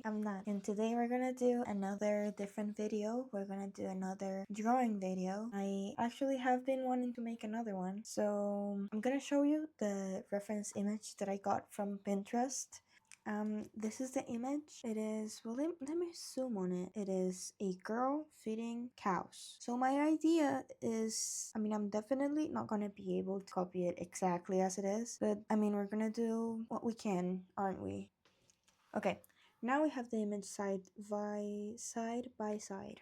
I'm not. And today we're gonna do another different video. We're gonna do another drawing video. I actually have been wanting to make another one. So I'm gonna show you the reference image that I got from Pinterest. This is the image. It is, well, let me zoom on it. It is a girl feeding cows. So my idea is, I mean, I'm definitely not gonna be able to copy it exactly as it is, but I mean, we're gonna do what we can, aren't we? Okay, now we have the image side by side.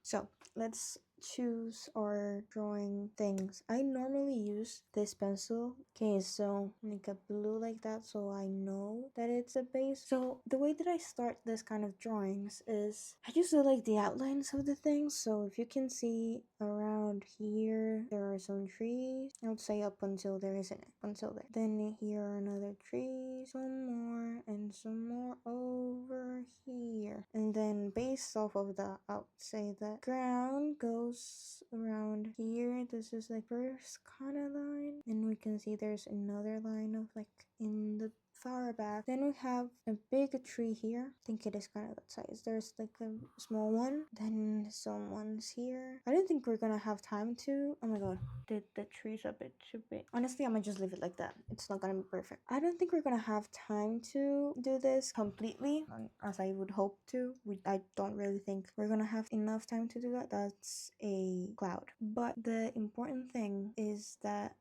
So let's choose our drawing things. I normally use this pencil. Okay, so make a blue like that so I know that it's a base. So the way that I start this kind of drawings is I just do like the outlines of the things. So if you can see around here, there are some trees. I would say up until there isn't, until there. Then here are another tree, some more, and some more over here. And then based off of that, I would say that ground goes around here. This is like first kind of line. And we can see there's another line of like in the far back. Then we have a big tree here. I think it is kind of that size. There's like a small one. Then some ones here. I don't think we're gonna have time to. Oh my god, the tree's a bit too big. Honestly, I might just leave it like that. It's not gonna be perfect. I don't think we're gonna have time to do this completely as I would hope to. I don't really think we're gonna have enough time to do that. That's a cloud. But the important thing is that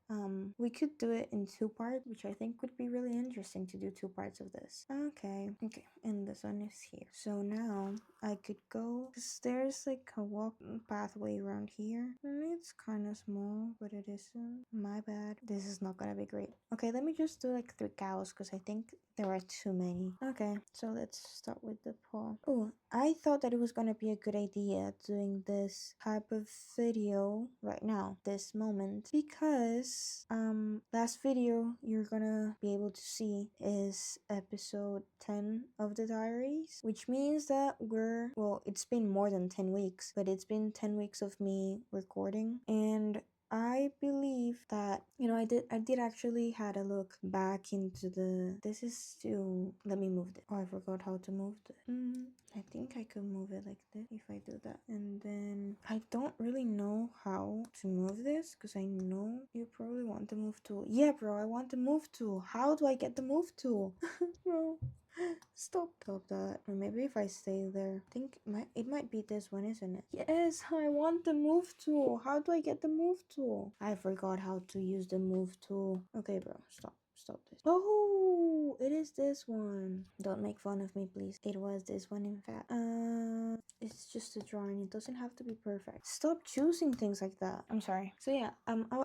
we could do it in two parts, which I think would be really interesting to do two parts of this. Okay, and the sun is here. So now I could go, because there's like a walk pathway around here. It's kind of small, but it isn't. My bad. This is not gonna be great. Okay, let me just do like 3 cows, because I think there are too many. Okay, so let's start with the paw. Oh, I thought that it was gonna be a good idea doing this type of video right now, this moment, because last video you're gonna be able to see is episode 10 of the diaries, which means that it's been more than 10 weeks, but it's been 10 weeks of me recording, and I believe that, I did actually had a look back into this is to, let me move it. Oh, I forgot how to move it. I think I could move it like this if I do that. And then I don't really know how to move this, because I know you probably want the move tool. Yeah, bro, I want the move tool. How do I get the move tool? Bro. Stop that. Or maybe if I stay there. I think it might be this one, isn't it? Yes, I want the move tool. How do I get the move tool? I forgot how to use the move tool. Okay, bro, stop this. Oh, it is this one. Don't make fun of me, please. It was this one, in fact. It's just a drawing. It doesn't have to be perfect. Stop choosing things like that. I'm sorry. So yeah,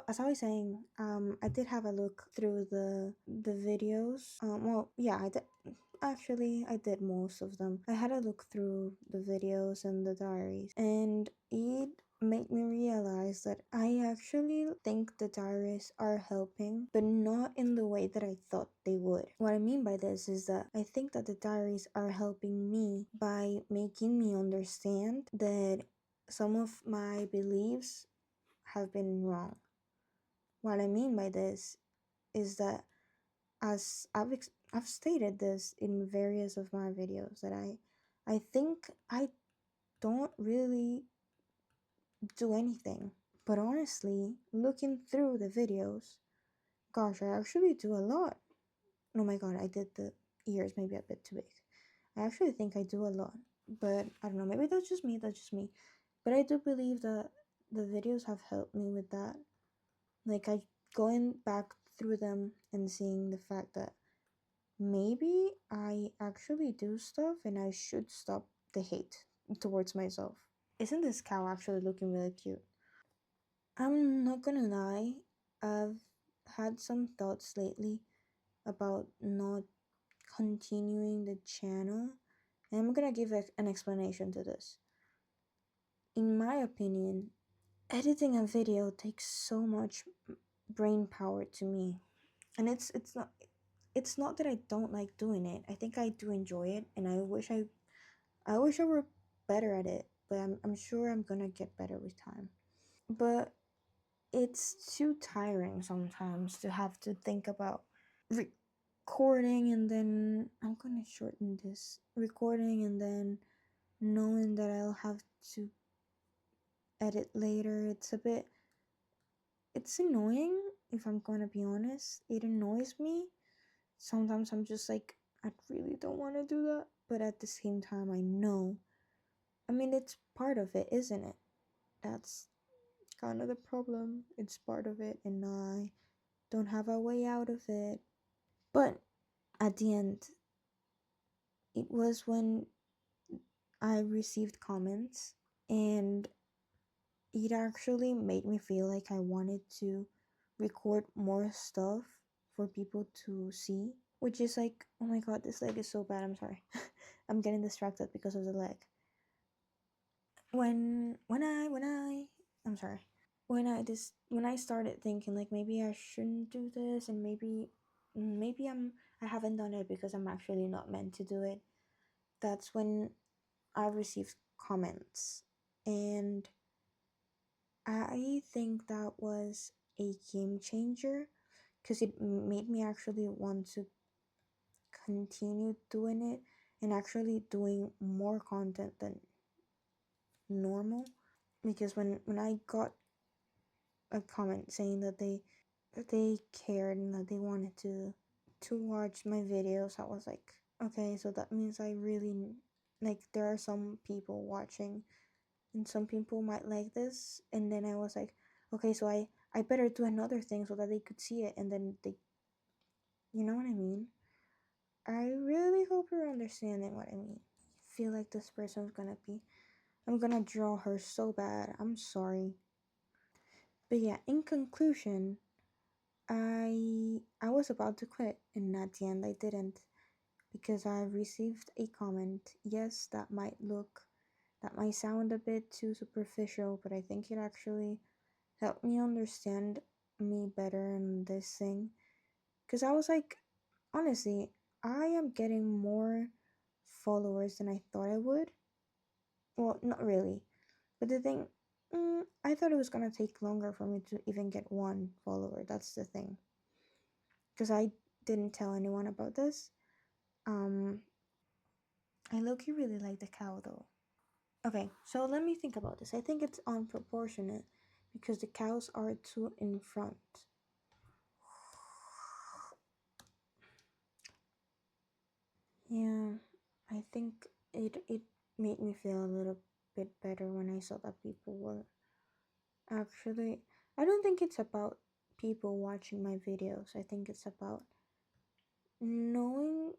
as I was saying, I did have a look through the videos. Well, yeah, I did. Actually, I did most of them. I had a look through the videos and the diaries, and it made me realize that I actually think the diaries are helping, but not in the way that I thought they would. What I mean by this is that I think that the diaries are helping me by making me understand that some of my beliefs have been wrong. What I mean by this is that, as I've stated this in various of my videos, that I think I don't really do anything. But honestly, looking through the videos, gosh, I actually do a lot. Oh my god, I did the ears maybe a bit too big. I actually think I do a lot. But I don't know, maybe that's just me. But I do believe that the videos have helped me with that. Like, I going back through them and seeing the fact that maybe I actually do stuff and I should stop the hate towards myself. Isn't this cow actually looking really cute? I'm not gonna lie, I've had some thoughts lately about not continuing the channel, and I'm gonna give an explanation to this. In my opinion, editing a video takes so much brain power to me, and it's not that I don't like doing it. I think I do enjoy it, and I wish I were better at it, but I'm sure I'm gonna get better with time. But it's too tiring sometimes to have to think about recording and then I'm gonna shorten this recording and then knowing that I'll have to edit later. It's annoying if I'm gonna be honest. It annoys me. Sometimes I'm just like, I really don't want to do that, but at the same time, I know. I mean, it's part of it, isn't it? That's kind of the problem. It's part of it, and I don't have a way out of it. But at the end, it was when I received comments, and it actually made me feel like I wanted to record more stuff for people to see, which is like, oh my god, this leg is so bad. I'm sorry. I'm getting distracted because of the leg. When I I'm sorry. When I started thinking like maybe I shouldn't do this and maybe I haven't done it because I'm actually not meant to do it. That's when I received comments, and I think that was a game changer because it made me actually want to continue doing it and actually doing more content than normal. Because when I got a comment saying that they cared and that they wanted to watch my videos, I was like, okay, so that means I really like there are some people watching and some people might like this. And then I was like, okay, so I better do another thing so that they could see it, and then they, you know what I mean. I really hope you're understanding what I mean. I feel like this person's gonna be, I'm gonna draw her so bad, I'm sorry. But yeah, in conclusion, I was about to quit, and at the end I didn't, because I received a comment. Yes, that might sound a bit too superficial, but I think it actually helped me understand me better in this thing. Because I was like, honestly, I am getting more followers than I thought I would. Well, not really. But the thing, I thought it was gonna take longer for me to even get one follower. That's the thing. Because I didn't tell anyone about this. Um, I low-key really like the cow though. Okay, so let me think about this. I think it's unproportionate because the cows are too in front. Yeah, I think it made me feel a little bit better when I saw that people were actually. I don't think it's about people watching my videos. I think it's about knowing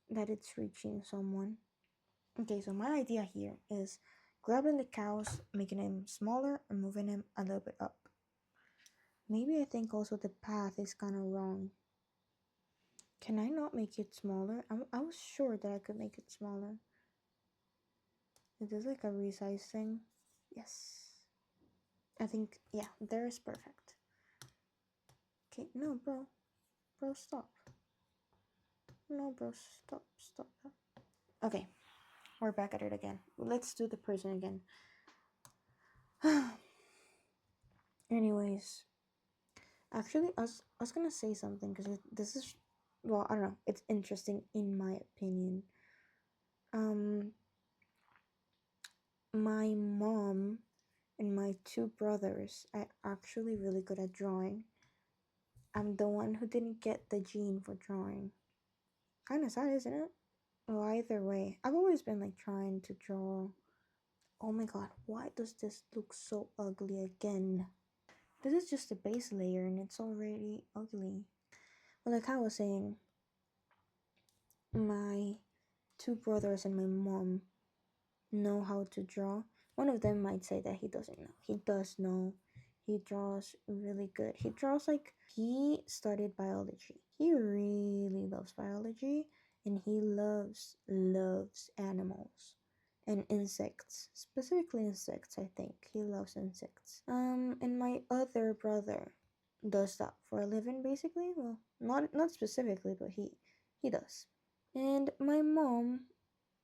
that it's reaching someone. Okay, so my idea here is grabbing the cows, making them smaller, and moving them a little bit up. Maybe I think also the path is kind of wrong. Can I not make it smaller? I was sure that I could make it smaller. Is this like a resize thing? Yes. I think, yeah, there is perfect. Okay, no, bro. Bro, stop. No, bro, stop that. Okay, we're back at it again. Let's do the person again. Anyways, actually, I was gonna say something because this is, well, I don't know, it's interesting in my opinion. Um, my mom and my two brothers are actually really good at drawing. I'm the one who didn't get the gene for drawing. Kind of sad, isn't it? Well, either way, I've always been like trying to draw. Oh my god, why does this look so ugly again? This is just a base layer and it's already ugly. Well, like I was saying, my two brothers and my mom know how to draw. One of them might say that he doesn't know. He does know. He draws really good. He draws like he studied biology. He really loves biology, and he loves animals and insects. Specifically insects, I think. He loves insects. And my other brother does that for a living basically. Well, not specifically, but he does. And my mom,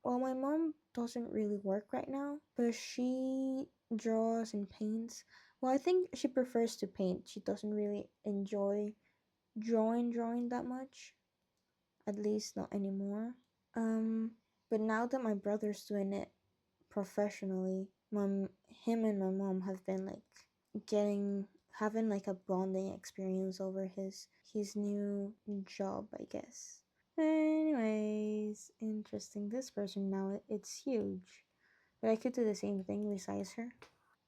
well, my mom doesn't really work right now, but she draws and paints. Well, I think she prefers to paint. She doesn't really enjoy drawing that much. at least not anymore. But now that my brother's doing it professionally, him and my mom have been like getting having like a bonding experience over his new job, I guess. Anyways, interesting. This person now, it's huge. But I could do the same thing besides her.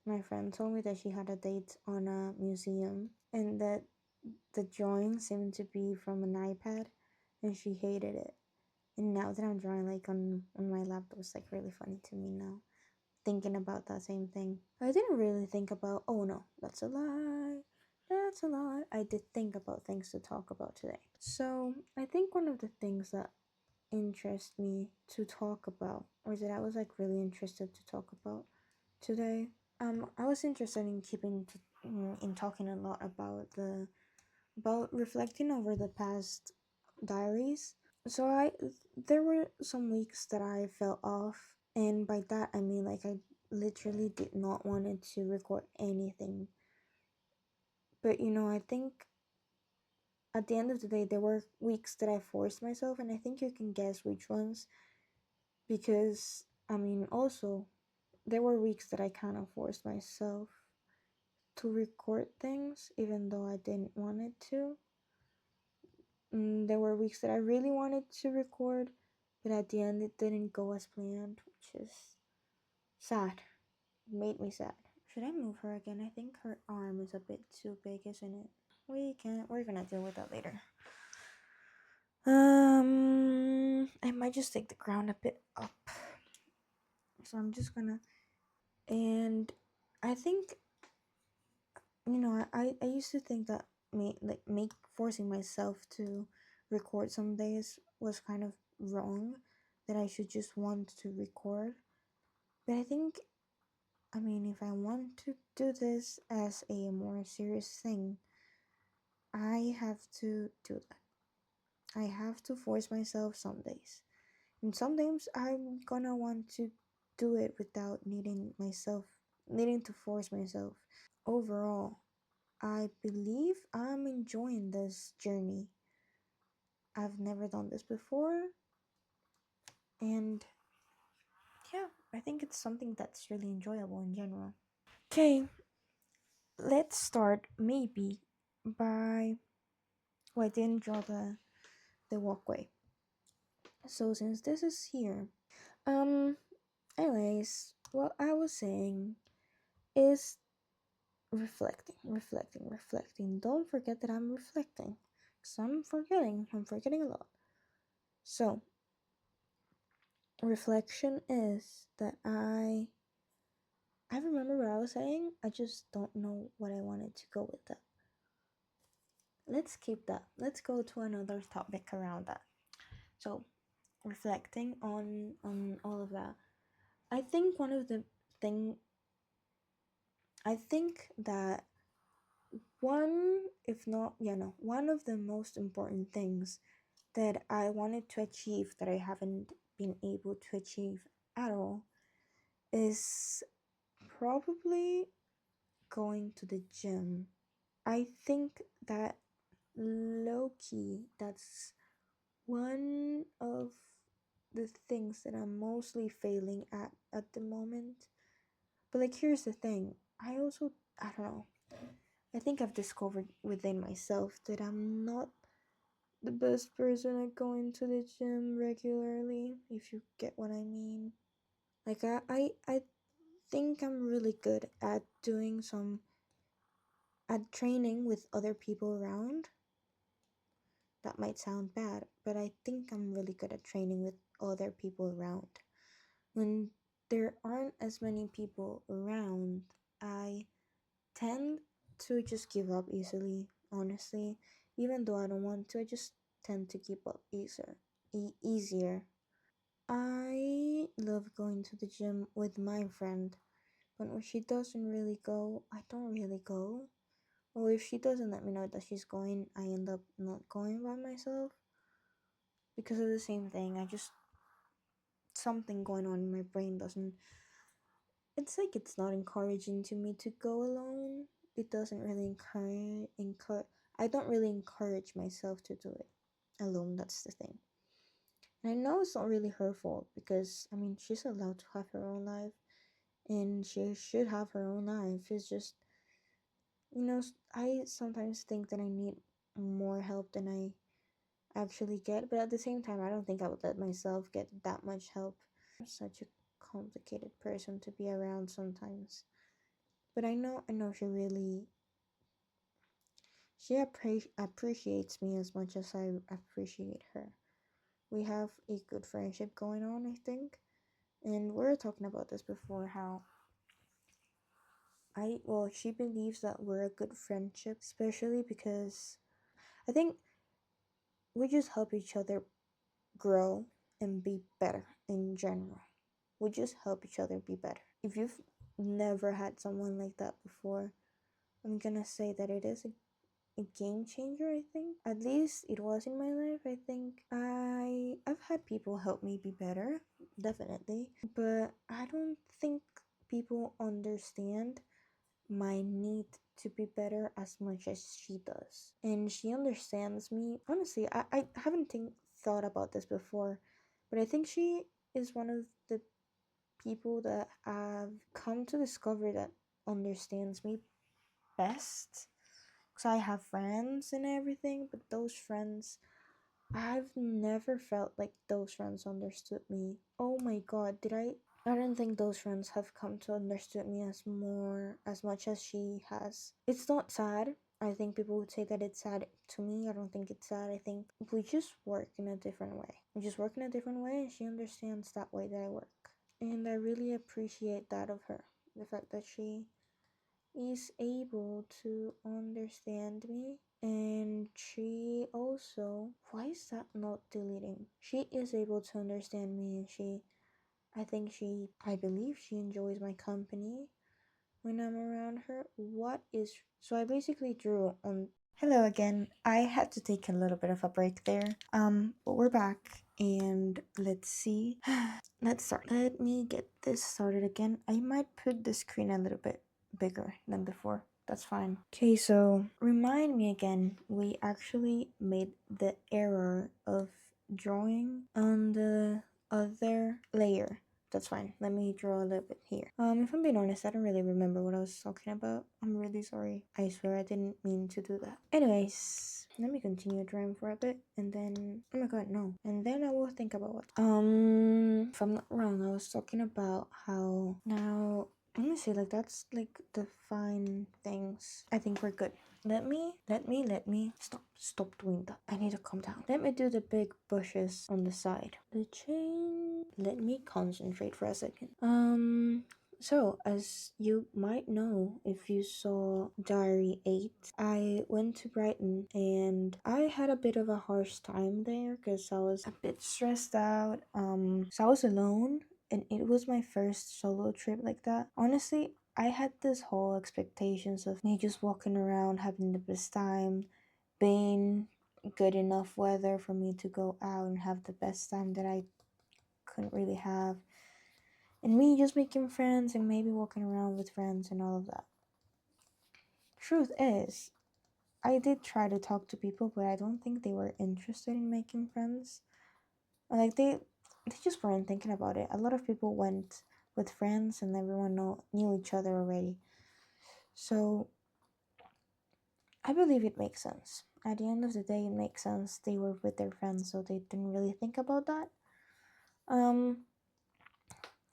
My friend told me that she had a date on a museum and that the drawing seemed to be from an iPad and she hated it. And now that I'm drawing like on my laptop, it's like really funny to me now. Thinking about that same thing. I didn't really think about, oh no, that's a lie. That's a lie. I did think about things to talk about today. So I think one of the things that interest me to talk about, or that I was like really interested to talk about today, I was interested in in talking a lot about about reflecting over the past diaries. So there were some weeks that I fell off, and by that I mean like I literally did not wanted to record anything. But I think at the end of the day there were weeks that I forced myself, and I think you can guess which ones, because I mean also there were weeks that I kind of forced myself to record things even though I didn't want it to. There were weeks that I really wanted to record, but at the end it didn't go as planned, which is sad. It made me sad. Should I move her again? I think her arm is a bit too big, isn't it? We're gonna deal with that later. I might just take the ground a bit up. So I'm just gonna, and I think, I used to think that make forcing myself to record some days was kind of wrong, that I should just want to record. But I think, I mean, if I want to do this as a more serious thing, I have to do that. I have to force myself some days. And some days I'm gonna want to do it without needing to force myself. Overall, I believe I'm enjoying this journey. I've never done this before, and yeah, I think it's something that's really enjoyable in general. Okay, let's start maybe by, well, I didn't draw the walkway. So since this is here, um, anyways, what I was saying is reflecting. Don't forget that I'm reflecting, because I'm forgetting a lot. So, reflection is that I remember what I was saying, I just don't know what I wanted to go with that. Let's keep that. Let's go to another topic around that. So, reflecting on all of that. I think thing I think that one, if not, no, one of the most important things that I wanted to achieve that I haven't been able to achieve at all is probably going to the gym. I think that low key, that's one of the things that I'm mostly failing at the moment. But like, here's the thing. I don't know. I think I've discovered within myself that I'm not the best person at going to the gym regularly, if you get what I mean. Like, I think I'm really good at at training with other people around. That might sound bad, but I think I'm really good at training with other people around. When there aren't as many people around, I tend to just give up easily, honestly. Even though I don't want to, I just tend to give up easier. I love going to the gym with my friend, but when she doesn't really go, I don't really go. Or if she doesn't let me know that she's going, I end up not going by myself because of the same thing. I just, something going on in my brain doesn't, it's like it's not encouraging to me to go alone. It doesn't really I don't really encourage myself to do it alone. That's the thing. I know it's not really her fault because, I mean, she's allowed to have her own life and she should have her own life. It's just, I sometimes think that I need more help than I actually get, but at the same time, I don't think I would let myself get that much help. I'm such a complicated person to be around sometimes. But I know she appreciates me as much as I appreciate her. We have a good friendship going on, I think. And we were talking about this before how she believes that we're a good friendship, especially because I think we just help each other grow and be better in general. We just help each other be better. If you've never had someone like that before, I'm gonna say that it is a game changer, I think. At least it was in my life. I think I've had people help me be better, definitely. But I don't think people understand my need to be better as much as she does. And she understands me. Honestly, I haven't thought about this before, but I think she is one of the people that I've come to discover that understands me best. Because I have friends and everything, but those friends, I've never felt like those friends understood me. Oh my god, did I don't think those friends have come to understand me as much as she has. It's not sad. I think people would say that it's sad. To me, I don't think it's sad. I think we just work in a different way. We just work in a different way, and she understands that way that I work. And I really appreciate that of her. The fact that she is able to understand me, and she also, why is that not deleting? She is able to understand me, and I believe she enjoys my company when I'm around her. So I basically drew on. Hello again. I had to take a little bit of a break there. But we're back and let's see. Let's start. Let me get this started again. I might put the screen a little bit bigger than before. That's fine. Okay, so remind me again, we actually made the error of drawing on the other layer. That's fine. Let me draw a little bit here. If I'm being honest, I don't really remember what I was talking about. I'm really sorry. I swear I didn't mean to do that. Anyways, let me continue drawing for a bit and then, oh my god, no. And then I will think about what. If I'm not wrong, I was talking about how now, let me see, like that's like the fine things. I think we're good. Let me stop doing that. I need to calm down. Let me do the big bushes on the side. The chain. Let me concentrate for a second. So, as you might know, if you saw Diary 8, I went to Brighton and I had a bit of a harsh time there because I was a bit stressed out. So I was alone and it was my first solo trip like that. Honestly, I had this whole expectations of me just walking around having the best time, being good enough weather for me to go out and have the best time that I couldn't really have, and me just making friends and maybe walking around with friends and all of that. Truth is, I did try to talk to people, but I don't think they were interested in making friends. Like they just weren't thinking about it. A lot of people went with friends and everyone knew each other already. So I believe it makes sense. At the end of the day, it makes sense. They were with their friends, so they didn't really think about that.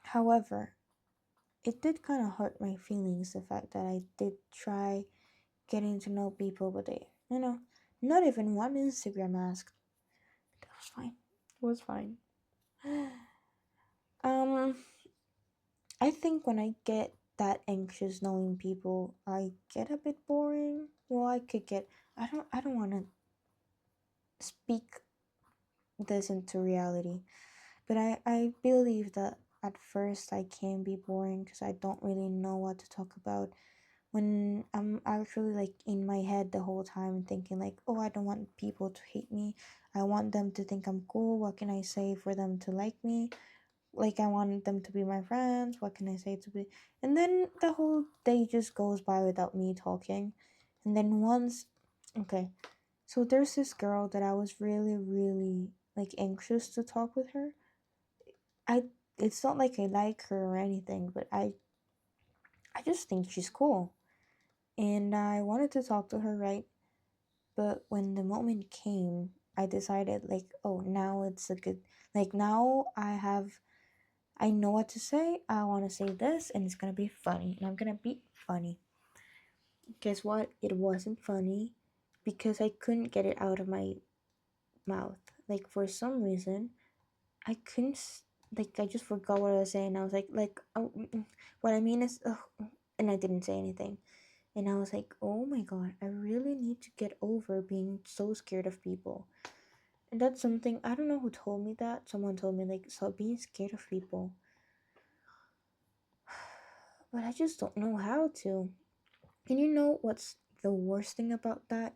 However, it did kind of hurt my feelings, the fact that I did try getting to know people, but they, not even one Instagram asked. That was fine. It was fine. um, I think when I get that anxious knowing people, I get a bit boring. Well, I could get. I don't want to speak this into reality, but I believe that at first I can be boring because I don't really know what to talk about when I'm actually like in my head the whole time thinking like, oh, I don't want people to hate me. I want them to think I'm cool. What can I say for them to like me? Like I want them to be my friends. What can I say to be? And then the whole day just goes by without me talking. And then once, okay, so there's this girl that I was really, really like anxious to talk with her. I it's not like I like her or anything, but I just think she's cool. And I wanted to talk to her, right? But when the moment came, I decided like, oh, now it's a good, like now I know what to say. I want to say this and it's going to be funny and I'm going to be funny. Guess what? It wasn't funny because I couldn't get it out of my mouth. Like for some reason, I couldn't like I just forgot what I was saying. I was like oh, what I mean is and I didn't say anything. And I was like, "Oh my god, I really need to get over being so scared of people." And that's something I don't know who told me that. Someone told me like stop being scared of people. But I just don't know how to. And you know what's the worst thing about that?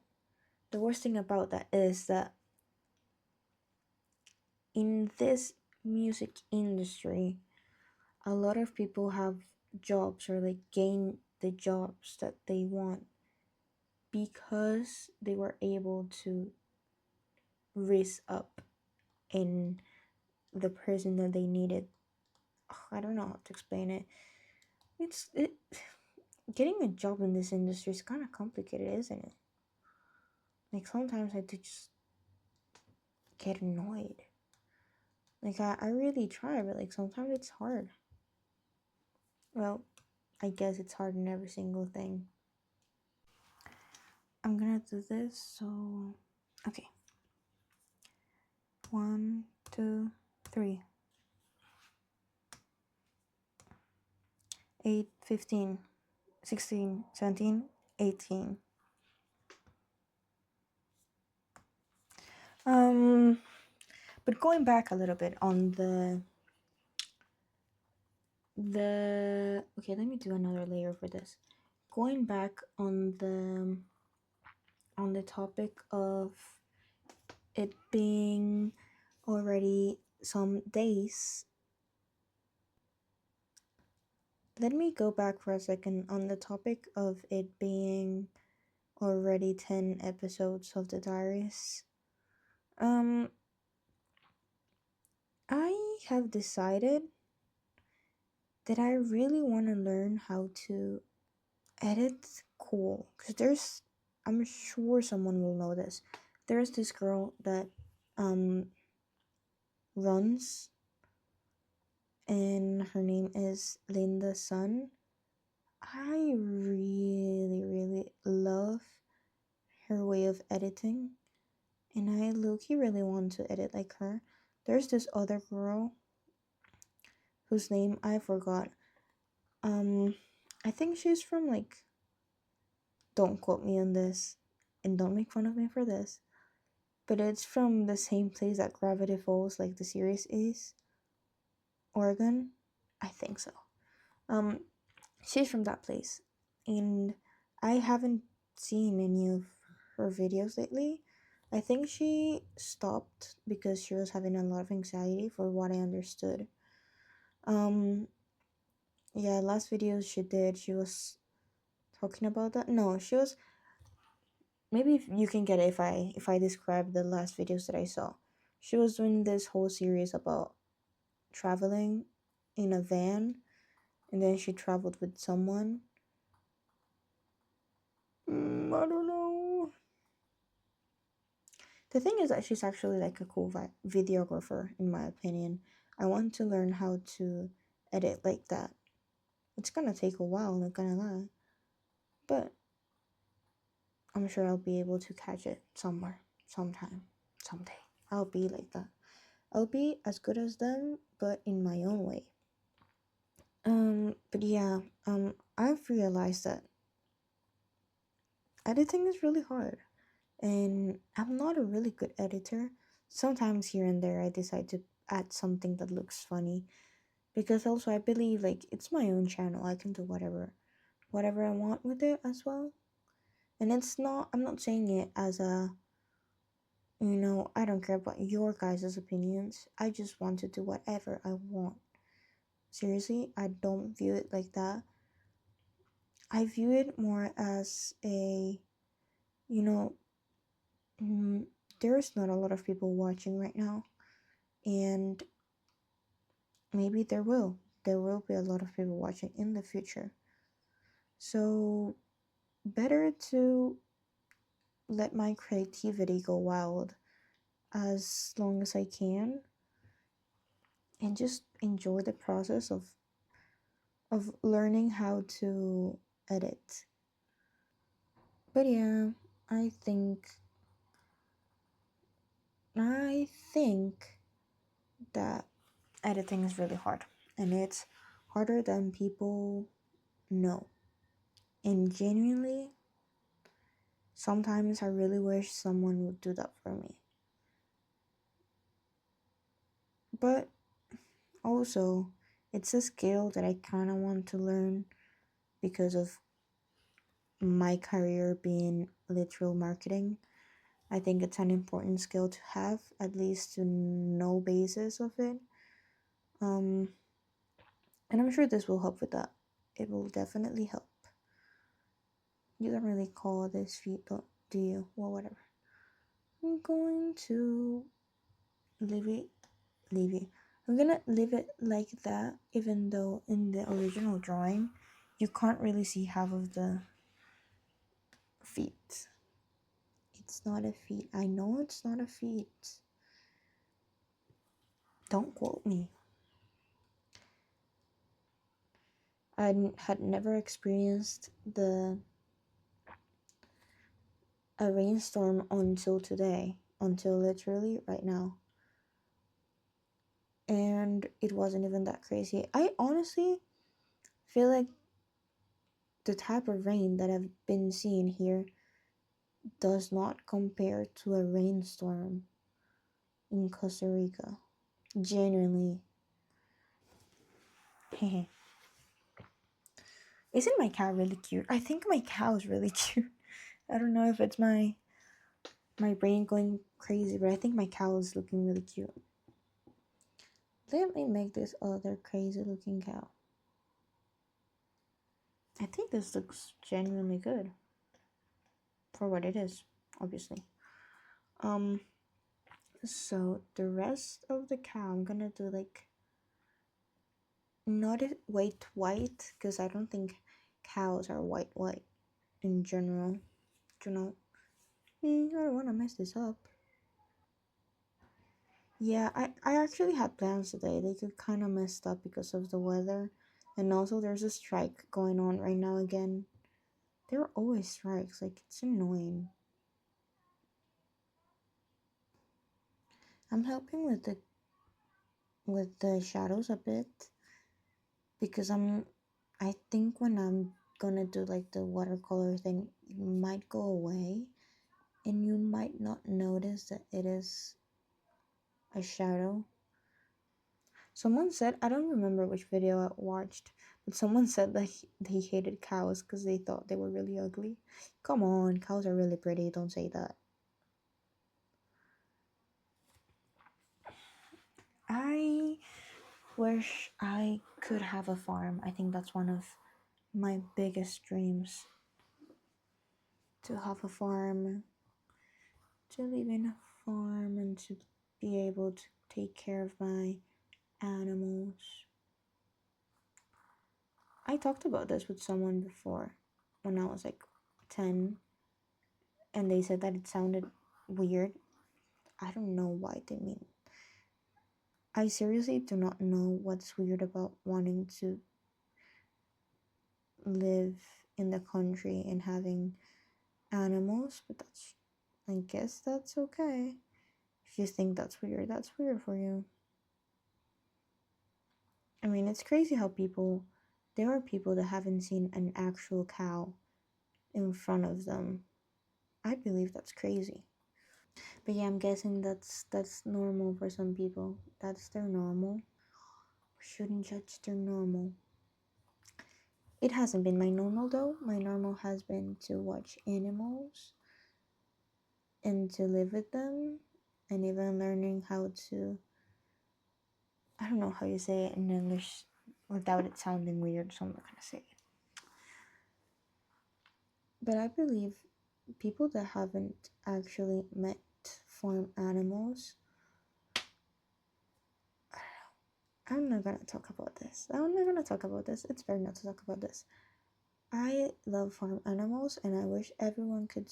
The worst thing about that is that in this music industry, a lot of people have jobs or like gain the jobs that they want because they were able to raise up in the person that they needed. I don't know how to explain it. It's it getting a job in this industry is kind of complicated, isn't it? Like sometimes I do just get annoyed. Like I really try, but like sometimes it's hard. Well, I guess it's hard in every single thing. I'm gonna do this, so okay. 1, 2, 3. 8, 15, 16, 17, 18. But going back a little bit on the okay, let me do another layer for this. Going back on the topic of it being already some days, let me go back for a second on the topic of it being already 10 episodes of the diaries. I have decided that I really want to learn how to edit cool because I'm sure someone will know this. There's this girl that um runs and her name is Linda Sun. I really love her way of editing and I low-key really want to edit like her. There's this other girl whose name I forgot. Um I think she's from like, don't quote me on this and don't make fun of me for this, but it's from the same place that Gravity Falls, like the series is. Oregon, I think so. Um, she's from that place, and I haven't seen any of her videos lately. I think she stopped because she was having a lot of anxiety, for what I understood. Um, yeah, last videos she did, she was talking about that. No, she was, maybe if you can get it if I describe the last videos that I saw. She was doing this whole series about traveling in a van, and then she traveled with someone. I don't know. The thing is that she's actually like a cool videographer, in my opinion. I want to learn how to edit like that. It's gonna take a while, not gonna lie, but I'm sure I'll be able to catch it somewhere, sometime, someday. I'll be like that. I'll be as good as them, but in my own way. But yeah, I've realized that editing is really hard, and I'm not a really good editor. Sometimes here and there, I decide to add something that looks funny, because also I believe like it's my own channel. I can do whatever I want with it as well. And I'm not saying it as a, I don't care about your guys' opinions. I just want to do whatever I want. Seriously, I don't view it like that. I view it more as a, you know, there's not a lot of people watching right now. And maybe there will be a lot of people watching in the future. So better to let my creativity go wild as long as I can and just enjoy the process of learning how to edit. But yeah, I think I think that editing is really hard, and it's harder than people know. And genuinely, sometimes I really wish someone would do that for me. But also, it's a skill that I kind of want to learn because of my career being literal marketing. I think it's an important skill to have, at least to know basis of it. Um, and I'm sure this will help with that. It will definitely help. You don't really call this feat, do you? Well, whatever. I'm going to leave it, leave it. I'm gonna leave it like that, even though in the original drawing, you can't really see half of the feet. It's not a feet. I know it's not a feet. Don't quote me. I had never experienced a rainstorm until today, until literally right now. And it wasn't even that crazy. I honestly feel like the type of rain that I've been seeing here does not compare to a rainstorm in Costa Rica. Genuinely. Isn't my cow really cute? I think my cow is really cute. I don't know if it's my brain going crazy, but I think my cow is looking really cute. Let me make this other crazy looking cow. I think this looks genuinely good for what it is, obviously. Um, so the rest of the cow, I'm gonna do like not it white because I don't think cows are white in general. You know, I don't want to mess this up. Yeah, I actually had plans today. They get kind of messed up because of the weather, and also there's a strike going on right now again. There are always strikes, like it's annoying. I'm helping with the shadows a bit because I think when I'm gonna do like the watercolor thing, it might go away and you might not notice that it is a shadow. Someone said, I don't remember which video I watched, but someone said that they hated cows because they thought they were really ugly. Come on, cows are really pretty, don't say that. I wish I could have a farm. I think that's one of my biggest dreams, to have a farm, to live in a farm, and to be able to take care of my animals. I talked about this with someone before when I was like 10, and they said that it sounded weird. I don't know why they mean. I seriously do not know what's weird about wanting to live in the country and having animals, but I guess that's okay. If you think that's weird for you. I mean, it's crazy how there are people that haven't seen an actual cow in front of them. I believe that's crazy. But yeah, I'm guessing that's normal for some people. That's their normal. We shouldn't judge their normal. It hasn't been my normal though. My normal has been to watch animals and to live with them, and even learning how to, I don't know how you say it in English without it sounding weird, so I'm not gonna say it. But I believe people that haven't actually met farm animals I'm not gonna talk about this. I'm not gonna talk about this. It's better not to talk about this. I love farm animals, and I wish everyone could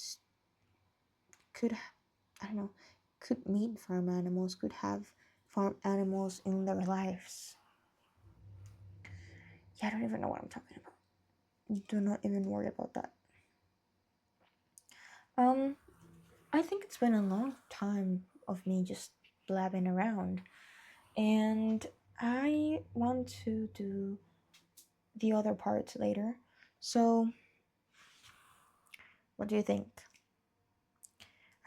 I don't know, could meet farm animals, could have farm animals in their lives. Yeah, I don't even know what I'm talking about. Do not even worry about that. Um, I think it's been a long time of me just blabbing around, and I want to do the other parts later. So, what do you think?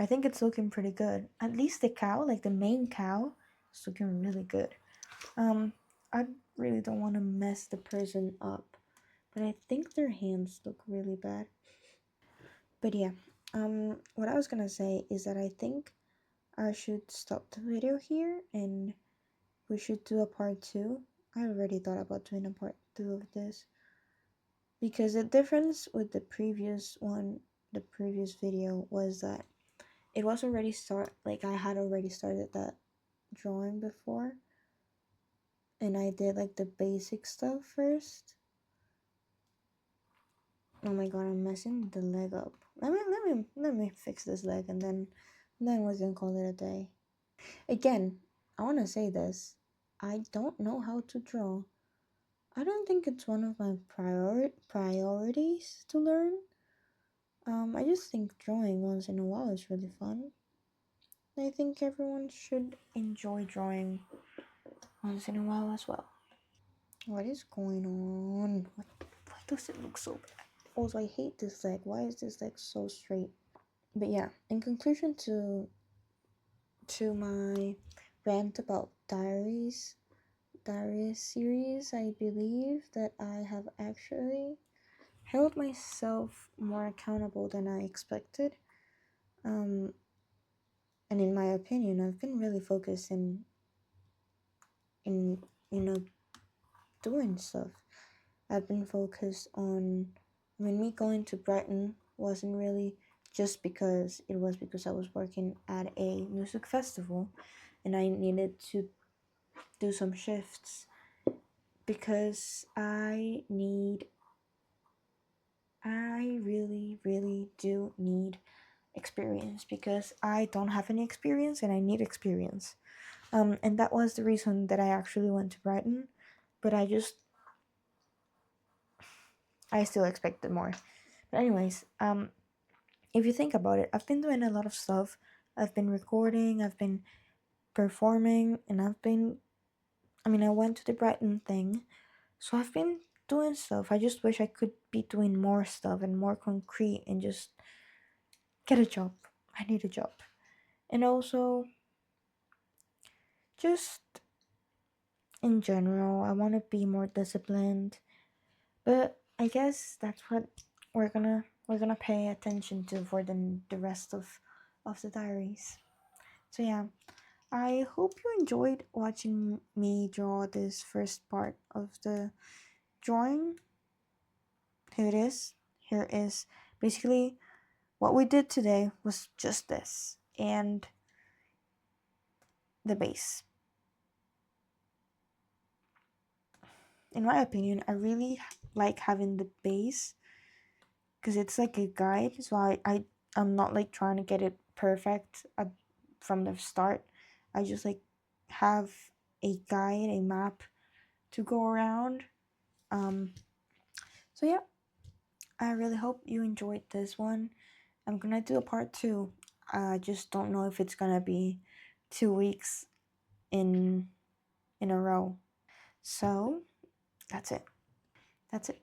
I think it's looking pretty good. At least the cow, like the main cow, is looking really good. Um, I really don't want to mess the person up, but I think their hands look really bad. But yeah, what I was gonna say is that I think I should stop the video here and we should do a part two. I already thought about doing a part two of this because the difference with the previous one, the previous video, was that it was already like I had already started that drawing before, and I did like the basic stuff first. Oh my god, I'm messing the leg up. Let me fix this leg, and then we can call it a day. Again, I want to say this. I don't know how to draw. I don't think it's one of my priorities to learn. I just think drawing once in a while is really fun. I think everyone should enjoy drawing once in a while as well. What is going on? Why does it look so bad? Also, I hate this leg. Why is this leg so straight? But yeah, in conclusion to my rant about diaries series, I believe that I have actually held myself more accountable than I expected. Um, and in my opinion, I've been really focused in doing stuff. I've been focused on. I mean, me going to Brighton wasn't really just because it was because I was working at a music festival, and I needed to do some shifts because I really, really do need experience because I don't have any experience and I need experience. And that was the reason that I actually went to Brighton, but I still expected more. But anyways, if you think about it, I've been doing a lot of stuff. I've been recording, I've been performing, and I went to the Brighton thing, so I've been doing stuff. I just wish I could be doing more stuff and more concrete and just get a job. I need a job. And also, just in general, I want to be more disciplined. But I guess that's what we're gonna pay attention to for the rest of the diaries. So yeah, I hope you enjoyed watching me draw this first part of the drawing. Here it is. Here is basically what we did today was just this and the base. In my opinion, I really like having the base because it's like a guide. So I'm not like trying to get it perfect from the start. I just like have a guide, a map to go around. Um, so yeah, I really hope you enjoyed this one. I'm gonna do a part two. I just don't know if it's gonna be 2 weeks in a row. So that's it. That's it.